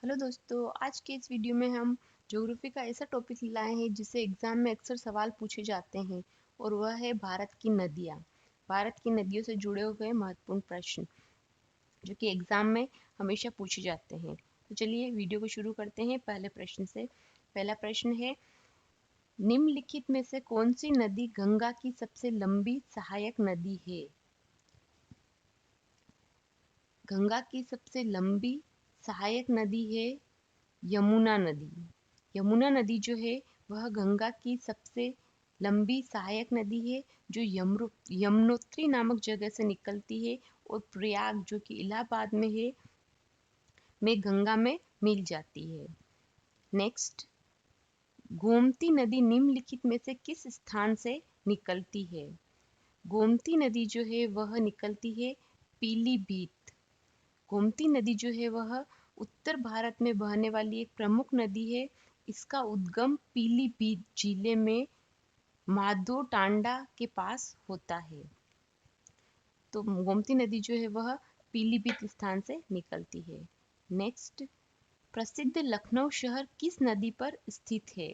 Hello दोस्तों, आज के इस वीडियो में हम ज्योग्राफी का ऐसा टॉपिक लाए हैं जिससे एग्जाम में अक्सर सवाल पूछे जाते हैं और वह है भारत की नदियाँ। भारत की नदियों से जुड़े हुए महत्वपूर्ण प्रश्न जो कि एग्जाम में हमेशा पूछे जाते हैं। तो चलिए वीडियो को शुरू करते हैं पहले प्रश्न से। पहला प्रश्न है, निम्नलिखित में से कौन सी नदी गंगा की सबसे लंबी सहायक नदी है? गंगा की सबसे लंबी सहायक नदी है यमुना नदी। यमुना नदी जो है वह गंगा की सबसे लंबी सहायक नदी है जो यमुनोत्री नामक जगह से निकलती है और प्रयाग जो कि इलाहाबाद में है में गंगा में मिल जाती है। नेक्स्ट, गोमती नदी निम्नलिखित में से किस स्थान से निकलती है? गोमती नदी जो है वह निकलती है पीलीभीत। गोमती नदी जो है वह उत्तर भारत में बहने वाली एक प्रमुख नदी है। इसका उद्गम पीलीभीत जिले में माधोटांडा के पास होता है। तो गोमती नदी जो है वह पीलीभीत स्थान से निकलती है। नेक्स्ट, प्रसिद्ध लखनऊ शहर किस नदी पर स्थित है?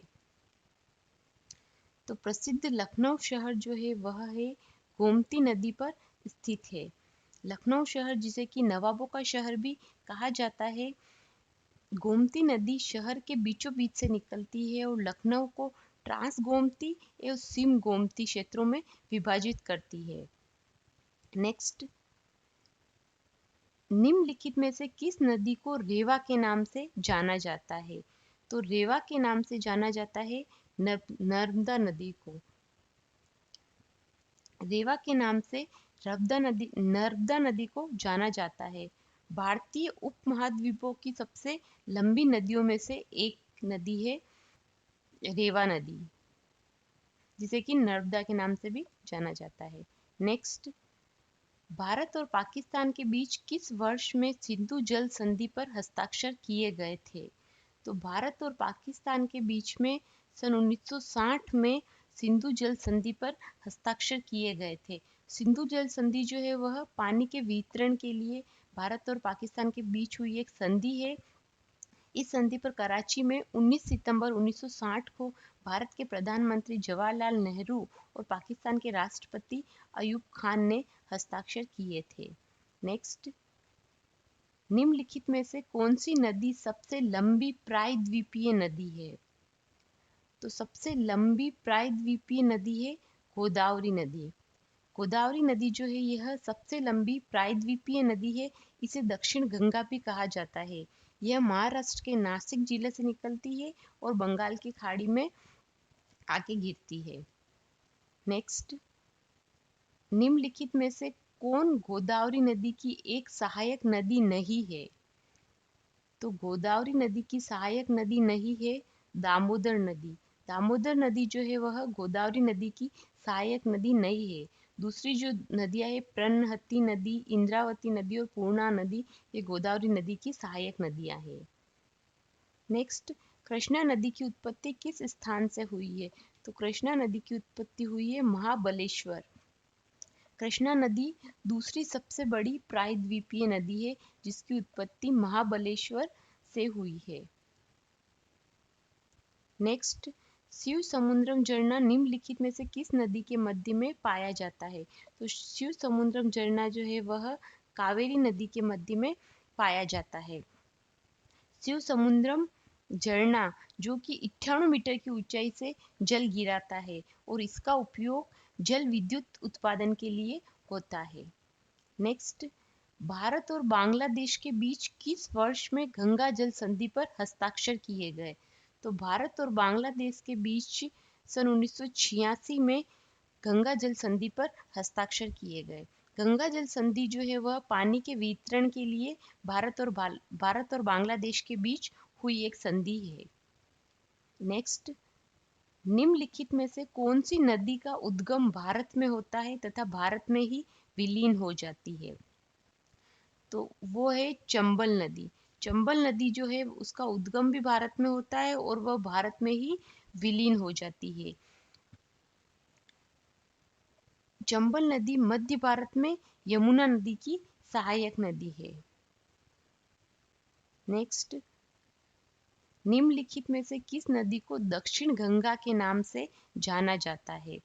तो प्रसिद्ध लखनऊ शहर जो है वह है गोमती नदी पर स्थित है। लखनऊ शहर जिसे कि नवाबों का शहर भी कहा जाता है, गोमती नदी शहर के बीचों बीच से निकलती है और लखनऊ को ट्रांस गोमती एवं सिम गोमती क्षेत्रों में विभाजित करती है। नेक्स्ट, निम्नलिखित में से किस नदी को रेवा के नाम से जाना जाता है? तो रेवा के नाम से जाना जाता है नर्मदा नदी को। रेवा के नाम से नर्मदा नदी को जाना जाता है। भारतीय उपमहाद्वीपों की सबसे लंबी नदियों में से एक नदी है रेवा नदी, जिसे कि नर्मदा के नाम से भी जाना जाता है। नेक्स्ट, भारत और पाकिस्तान के बीच किस वर्ष में सिंधु जल संधि पर हस्ताक्षर किए गए थे? तो भारत और पाकिस्तान के बीच में सन 1960 में सिंधु जल संधि पर हस्ताक्षर किए गए थे। सिंधु जल संधि जो है वह पानी के वितरण के लिए भारत और पाकिस्तान के बीच हुई एक संधि है। इस संधि पर कराची में 19 सितंबर 1960 को भारत के प्रधानमंत्री जवाहरलाल नेहरू और पाकिस्तान के राष्ट्रपति अयूब खान ने हस्ताक्षर किए थे। नेक्स्ट, निम्नलिखित में से कौन सी नदी सबसे लंबी प्रायद्वीपीय नदी है? तो सबसे लंबी प्रायद्वीपीय नदी है गोदावरी नदी। गोदावरी नदी जो है यह सबसे लंबी प्रायद्वीपीय नदी है। इसे दक्षिण गंगा भी कहा जाता है। यह महाराष्ट्र के नासिक जिले से निकलती है और बंगाल की खाड़ी में आके गिरती है। नेक्स्ट, निम्नलिखित में से कौन गोदावरी नदी की एक सहायक नदी नहीं है? तो गोदावरी नदी की सहायक नदी नहीं है दामोदर नदी। दामोदर नदी जो है वह गोदावरी नदी की सहायक नदी नहीं है। दूसरी जो नदियां है प्रणहती नदी, इंद्रावती नदी और पूर्णा नदी, ये गोदावरी नदी की सहायक नदियां हैं। नेक्स्ट, कृष्णा नदी की उत्पत्ति किस स्थान से हुई है? तो कृष्णा नदी की उत्पत्ति हुई है महाबलेश्वर। कृष्णा नदी दूसरी सबसे बड़ी प्रायद्वीपीय नदी है जिसकी उत्पत्ति महाबलेश्वर से हुई है। नेक्स्ट, शिव समुद्रम झरना निम्नलिखित में से किस नदी के मध्य में पाया जाता है? तो शिव समुद्रम झरना जो है वह कावेरी नदी के मध्य में पाया जाता है। शिव समुद्रम झरना जो कि 98 मीटर की ऊंचाई से जल गिराता है और इसका उपयोग जल विद्युत उत्पादन के लिए होता है। नेक्स्ट, भारत और बांग्लादेश के बीच किस वर्ष में गंगा जल संधि पर हस्ताक्षर किए गए? तो भारत और बांग्लादेश के बीच सन 1986 में गंगा जल संधि पर हस्ताक्षर किए गए। गंगा जल संधि जो है वह पानी के वितरण के लिए भारत और बांग्लादेश के बीच हुई एक संधि है। नेक्स्ट, निम्नलिखित में से कौन सी नदी का उद्गम भारत में होता है तथा भारत में ही विलीन हो जाती है? तो वो है चंबल नदी। चंबल नदी जो है उसका उद्गम भी भारत में होता है और वह भारत में ही विलीन हो जाती है। चंबल नदी मध्य भारत में यमुना नदी की सहायक नदी है। नेक्स्ट, निम्नलिखित में से किस नदी को दक्षिण गंगा के नाम से जाना जाता है?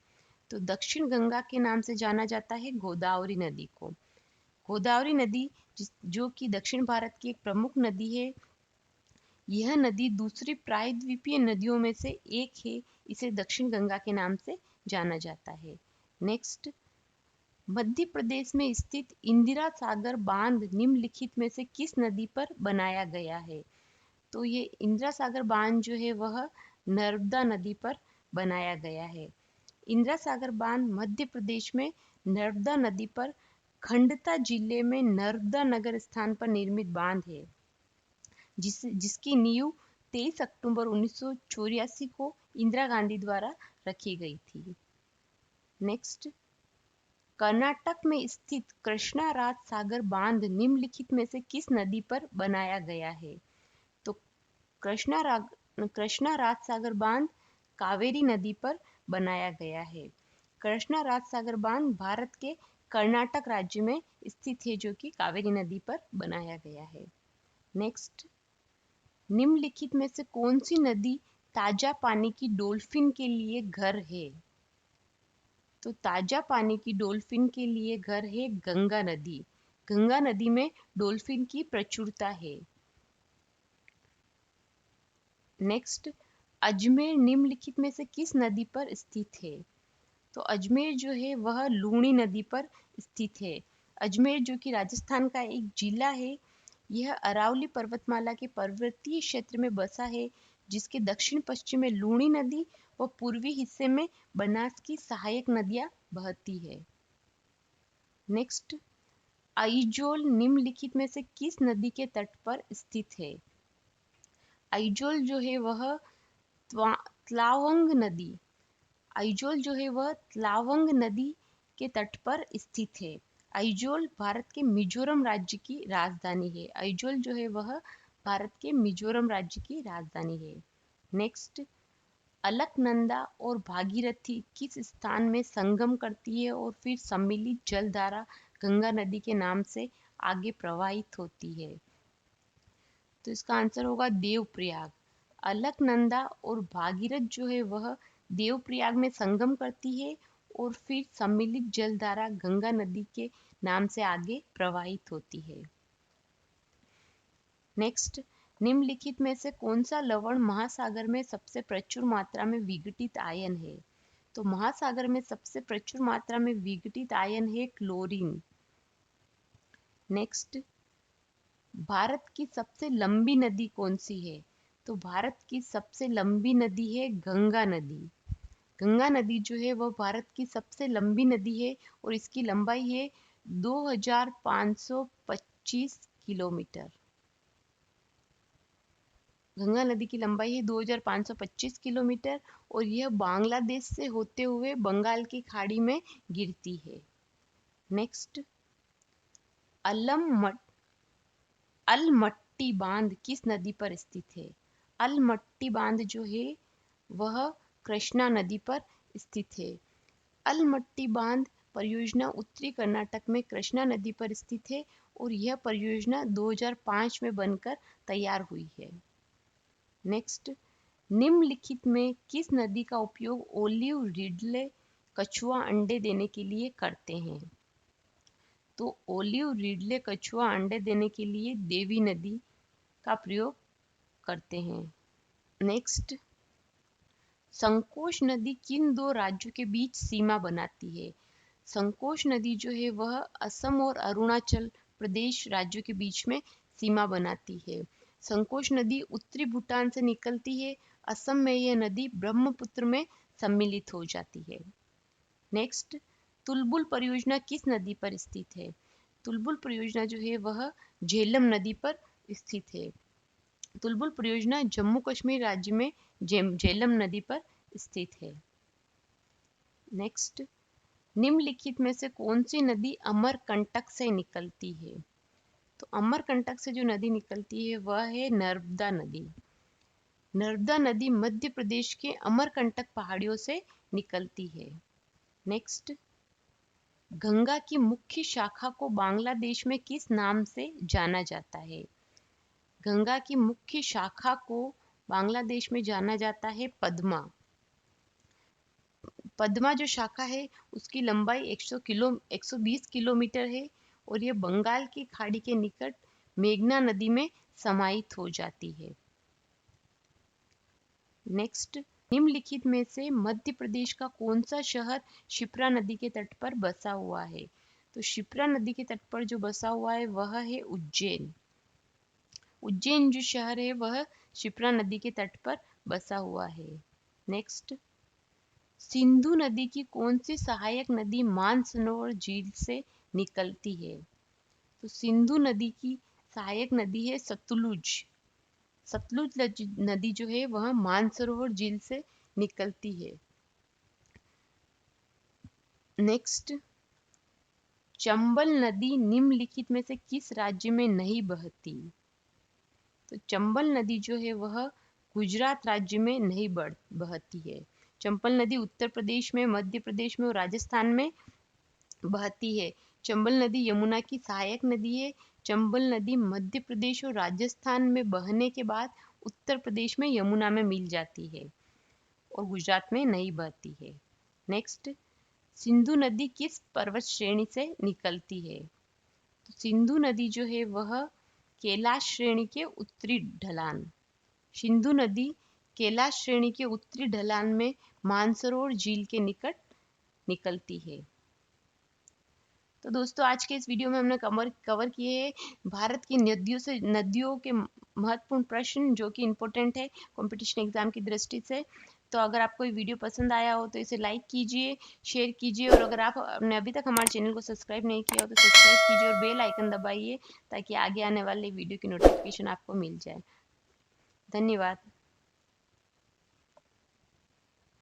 तो दक्षिण गंगा के नाम से जाना जाता है गोदावरी नदी को। गोदावरी नदी जो कि दक्षिण भारत की एक प्रमुख नदी है, यह नदी दूसरी प्रायद्वीपीय नदियों में से एक है। इसे दक्षिण गंगा के नाम से जाना जाता है। नेक्स्ट, मध्य प्रदेश में स्थित इंदिरा सागर बांध निम्नलिखित में से किस नदी पर बनाया गया है? तो ये इंदिरा सागर बांध जो है वह नर्मदा नदी पर बनाया गया है। इंदिरा सागर बांध मध्य प्रदेश में नर्मदा नदी पर खंडता जिले में नर्मदा नगर स्थान पर निर्मित बांध है, जिसकी नींव 23 अक्टूबर 1984 को इंदिरा गांधी द्वारा रखी गई थी। नेक्स्ट, कर्नाटक में स्थित कृष्णा राज सागर बांध निम्नलिखित में से किस नदी पर बनाया गया है? तो कृष्णा राज सागर बांध कावेरी नदी पर बनाया गया है। कृष्णा राज सागर बांध भारत के कर्नाटक राज्य में स्थित है, जो कि कावेरी नदी पर बनाया गया है। नेक्स्ट, निम्नलिखित में से कौन सी नदी ताजा पानी की डॉल्फिन के लिए घर है? तो ताजा पानी की डॉल्फिन के लिए घर है गंगा नदी। गंगा नदी में डॉल्फिन की प्रचुरता है। नेक्स्ट, अजमेर निम्नलिखित में से किस नदी पर स्थित है? तो अजमेर जो है वह लूणी नदी पर स्थित है। अजमेर जो कि राजस्थान का एक जिला है, यह अरावली पर्वतमाला के पर्वतीय क्षेत्र में बसा है, जिसके दक्षिण पश्चिम में लूणी नदी व पूर्वी हिस्से में बनास की सहायक नदियां बहती है। नेक्स्ट, आइजोल निम्नलिखित में से किस नदी के तट पर स्थित है? आइजोल जो है वह त्लावंग नदी आइजोल जो है वह त्लावंग नदी के तट पर स्थित है। आइजोल भारत के मिजोरम राज्य की राजधानी है। आइजोल जो है वह भारत के मिजोरम राज्य की राजधानी है। नेक्स्ट, अलकनंदा और भागीरथी किस स्थान में संगम करती है और फिर सम्मिलित जलधारा गंगा नदी के नाम से आगे प्रवाहित होती है? तो इसका आंसर होगा देवप्रयाग। अलकनंदा और भागीरथ जो है वह देवप्रयाग में संगम करती है और फिर सम्मिलित जलधारा गंगा नदी के नाम से आगे प्रवाहित होती है। नेक्स्ट, निम्नलिखित में से कौन सा लवण महासागर में सबसे प्रचुर मात्रा में विघटित आयन है? तो महासागर में सबसे प्रचुर मात्रा में विघटित आयन है क्लोरीन। नेक्स्ट, भारत की सबसे लंबी नदी कौन सी है? तो भारत की सबसे लंबी नदी है गंगा नदी। गंगा नदी जो है वह भारत की सबसे लंबी नदी है और इसकी लंबाई है 2525 किलोमीटर। गंगा नदी की लंबाई है 2525 किलोमीटर और यह बांग्लादेश से होते हुए बंगाल की खाड़ी में गिरती है। नेक्स्ट, अलमट्टी बांध किस नदी पर स्थित है? अलमट्टी बांध जो है वह कृष्णा नदी पर स्थित है। अलमट्टी बांध परियोजना उत्तरी कर्नाटक में कृष्णा नदी पर स्थित है और यह परियोजना 2005 में बनकर तैयार हुई है। नेक्स्ट, निम्नलिखित में किस नदी का उपयोग ओलिव रिडले कछुआ अंडे देने के लिए करते हैं? तो ओलिव रिडले कछुआ अंडे देने के लिए देवी नदी का प्रयोग करते हैं। नेक्स्ट, संकोश नदी किन दो राज्यों के बीच सीमा बनाती है? संकोश नदी जो है वह असम और अरुणाचल प्रदेश राज्यों के बीच में सीमा बनाती है। संकोश नदी उत्तरी भूटान से निकलती है। असम में यह नदी ब्रह्मपुत्र में सम्मिलित हो जाती है। नेक्स्ट, तुलबुल परियोजना किस नदी पर स्थित है? तुलबुल परियोजना जो है वह झेलम नदी पर स्थित है। तुलबुल परियोजना जम्मू कश्मीर राज्य में झेलम नदी पर स्थित है। नेक्स्ट, निम्नलिखित में से कौन सी नदी अमरकंटक से निकलती है? तो अमरकंटक से जो नदी निकलती है वह है नर्मदा नदी। नर्मदा नदी मध्य प्रदेश के अमरकंटक पहाड़ियों से निकलती है। नेक्स्ट, गंगा की मुख्य शाखा को बांग्लादेश में किस नाम से जाना जाता है? गंगा की मुख्य शाखा को बांग्लादेश में जाना जाता है पद्मा। पद्मा जो शाखा है उसकी लंबाई 120 किलोमीटर है और ये बंगाल की खाड़ी के निकट मेघना नदी में समाहित हो जाती है। नेक्स्ट, निम्नलिखित में से मध्य प्रदेश का कौन सा शहर शिप्रा नदी के तट पर बसा हुआ है? तो शिप्रा नदी के तट पर जो बसा हुआ है वह है उज्जैन। उज्जैन जो शहर है वह शिप्रा नदी के तट पर बसा हुआ है। नेक्स्ट, सिंधु नदी की कौन सी सहायक नदी मानसरोवर झील से निकलती है? तो सिंधु नदी की सहायक नदी है सतलुज। सतलुज नदी जो है वह मानसरोवर झील से निकलती है। नेक्स्ट, चंबल नदी निम्नलिखित में से किस राज्य में नहीं बहती? तो चंबल नदी जो है वह गुजरात राज्य में नहीं बहती है। चंबल नदी उत्तर प्रदेश में, मध्य प्रदेश में और राजस्थान में बहती है। चंबल नदी यमुना की सहायक नदी है। चंबल नदी मध्य प्रदेश और राजस्थान में बहने के बाद उत्तर प्रदेश में यमुना में मिल जाती है और गुजरात में नहीं बहती है। नेक्स्ट, सिंधु नदी किस पर्वत श्रेणी से निकलती है? तो सिंधु नदी जो है वह कैलाश श्रेणी के उत्तरी ढलान, सिंधु नदी कैलाश श्रेणी के उत्तरी ढलान में मानसरोवर झील के निकट निकलती है। तो दोस्तों आज के इस वीडियो में हमने कवर किए हैं भारत की नदियों के महत्वपूर्ण प्रश्न जो कि इम्पोर्टेंट है कंपटीशन एग्जाम की दृष्टि से। तो अगर आपको ये वीडियो पसंद आया हो तो इसे लाइक कीजिए, शेयर कीजिए और अगर आपने अभी तक हमारे चैनल को सब्सक्राइब नहीं किया हो तो सब्सक्राइब कीजिए और बेल आइकन दबाइए ताकि आगे आने वाले वीडियो की नोटिफिकेशन आपको मिल जाए। धन्यवाद।